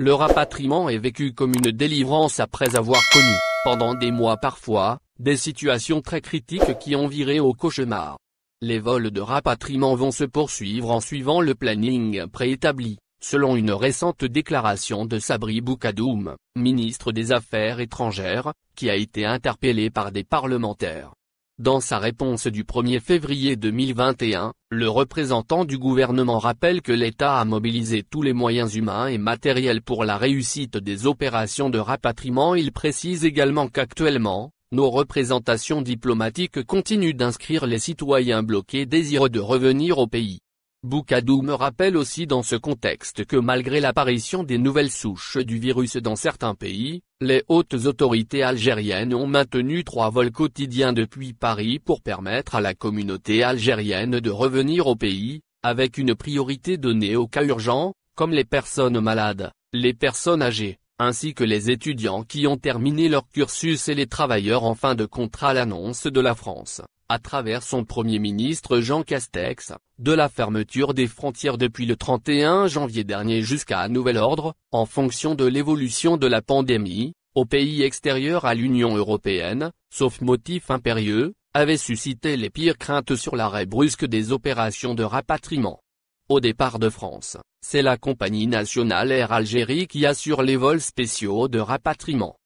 Le rapatriement est vécu comme une délivrance après avoir connu, pendant des mois parfois, des situations très critiques qui ont viré au cauchemar. Les vols de rapatriement vont se poursuivre en suivant le planning préétabli, selon une récente déclaration de Sabri Boukadoum, ministre des Affaires étrangères, qui a été interpellé par des parlementaires. Dans sa réponse du 1er février 2021, le représentant du gouvernement rappelle que l'État a mobilisé tous les moyens humains et matériels pour la réussite des opérations de rapatriement. Il précise également qu'actuellement, nos représentations diplomatiques continuent d'inscrire les citoyens bloqués désireux de revenir au pays. Boukadoum rappelle aussi dans ce contexte que malgré l'apparition des nouvelles souches du virus dans certains pays, les hautes autorités algériennes ont maintenu 3 vols quotidiens depuis Paris pour permettre à la communauté algérienne de revenir au pays, avec une priorité donnée aux cas urgents, comme les personnes malades, les personnes âgées, ainsi que les étudiants qui ont terminé leur cursus et les travailleurs en fin de contrat. L'annonce de la France, à travers son Premier ministre Jean Castex, de la fermeture des frontières depuis le 31 janvier dernier jusqu'à nouvel ordre, en fonction de l'évolution de la pandémie, aux pays extérieurs à l'Union européenne, sauf motif impérieux, avait suscité les pires craintes sur l'arrêt brusque des opérations de rapatriement. Au départ de France, c'est la compagnie nationale Air Algérie qui assure les vols spéciaux de rapatriement.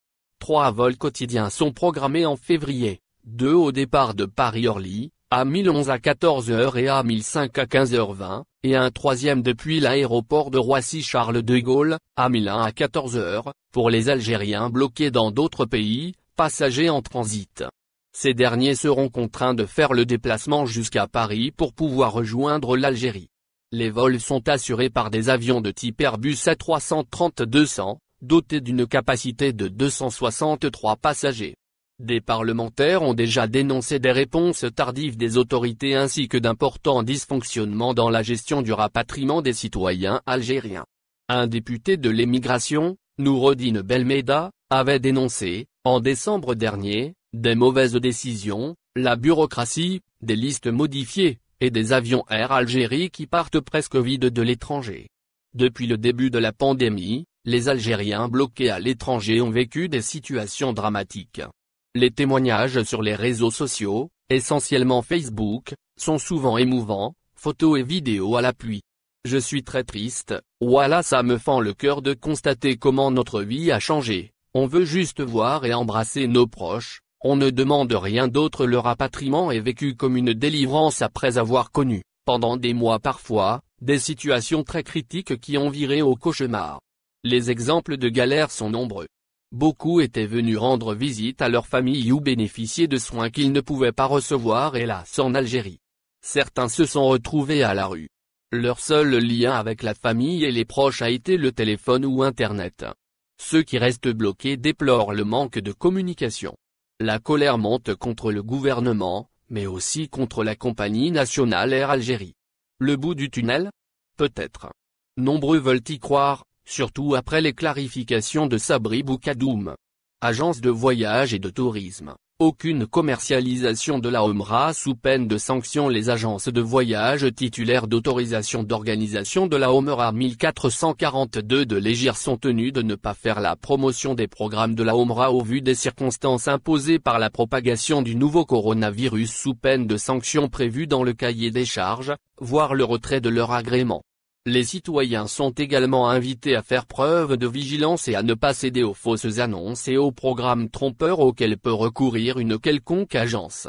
3 vols quotidiens sont programmés en février, 2 au départ de Paris-Orly, à 1011 à 14h et à 1005 à 15h20, et un 3e depuis l'aéroport de Roissy-Charles de Gaulle, à 1001 à 14h, pour les Algériens bloqués dans d'autres pays, passagers en transit. Ces derniers seront contraints de faire le déplacement jusqu'à Paris pour pouvoir rejoindre l'Algérie. Les vols sont assurés par des avions de type Airbus A330-200, dotés d'une capacité de 263 passagers. Des parlementaires ont déjà dénoncé des réponses tardives des autorités ainsi que d'importants dysfonctionnements dans la gestion du rapatriement des citoyens algériens. Un député de l'émigration, Noureddine Belmeda, avait dénoncé, en décembre dernier, des mauvaises décisions, la bureaucratie, des listes modifiées, et des avions Air Algérie qui partent presque vides de l'étranger. Depuis le début de la pandémie, les Algériens bloqués à l'étranger ont vécu des situations dramatiques. Les témoignages sur les réseaux sociaux, essentiellement Facebook, sont souvent émouvants, photos et vidéos à l'appui. Je suis très triste, voilà, ça me fend le cœur de constater comment notre vie a changé, on veut juste voir et embrasser nos proches, on ne demande rien d'autre. Le rapatriement est vécu comme une délivrance après avoir connu, pendant des mois parfois, des situations très critiques qui ont viré au cauchemar. Les exemples de galères sont nombreux. Beaucoup étaient venus rendre visite à leur famille ou bénéficier de soins qu'ils ne pouvaient pas recevoir hélas en Algérie. Certains se sont retrouvés à la rue. Leur seul lien avec la famille et les proches a été le téléphone ou Internet. Ceux qui restent bloqués déplorent le manque de communication. La colère monte contre le gouvernement, mais aussi contre la compagnie nationale Air Algérie. Le bout du tunnel? Peut-être. Nombreux veulent y croire, surtout après les clarifications de Sabri Boukadoum. Agence de voyage et de tourisme, aucune commercialisation de la Omra sous peine de sanctions. Les agences de voyage titulaires d'autorisation d'organisation de la Omra 1442 de l'Hégire sont tenues de ne pas faire la promotion des programmes de la Omra au vu des circonstances imposées par la propagation du nouveau coronavirus sous peine de sanctions prévues dans le cahier des charges, voire le retrait de leur agrément. Les citoyens sont également invités à faire preuve de vigilance et à ne pas céder aux fausses annonces et aux programmes trompeurs auxquels peut recourir une quelconque agence.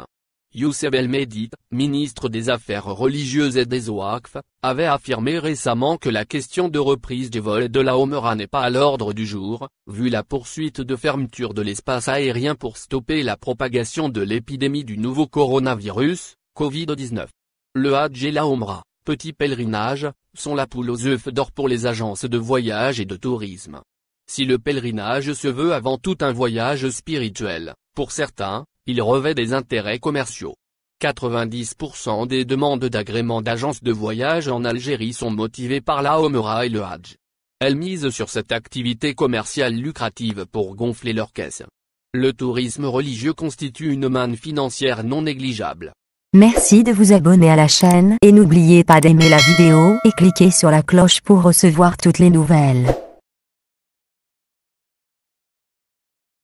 Youssef El Medid, ministre des Affaires religieuses et des Ouaqf, avait affirmé récemment que la question de reprise du vol de la Omra n'est pas à l'ordre du jour, vu la poursuite de fermeture de l'espace aérien pour stopper la propagation de l'épidémie du nouveau coronavirus, Covid-19. Le Hadj et la Omra, petit pèlerinage, sont la poule aux œufs d'or pour les agences de voyage et de tourisme. Si le pèlerinage se veut avant tout un voyage spirituel, pour certains, il revêt des intérêts commerciaux. 90% des demandes d'agrément d'agences de voyage en Algérie sont motivées par la Omra et le Hadj. Elles misent sur cette activité commerciale lucrative pour gonfler leurs caisses. Le tourisme religieux constitue une manne financière non négligeable. Merci de vous abonner à la chaîne et n'oubliez pas d'aimer la vidéo et cliquer sur la cloche pour recevoir toutes les nouvelles.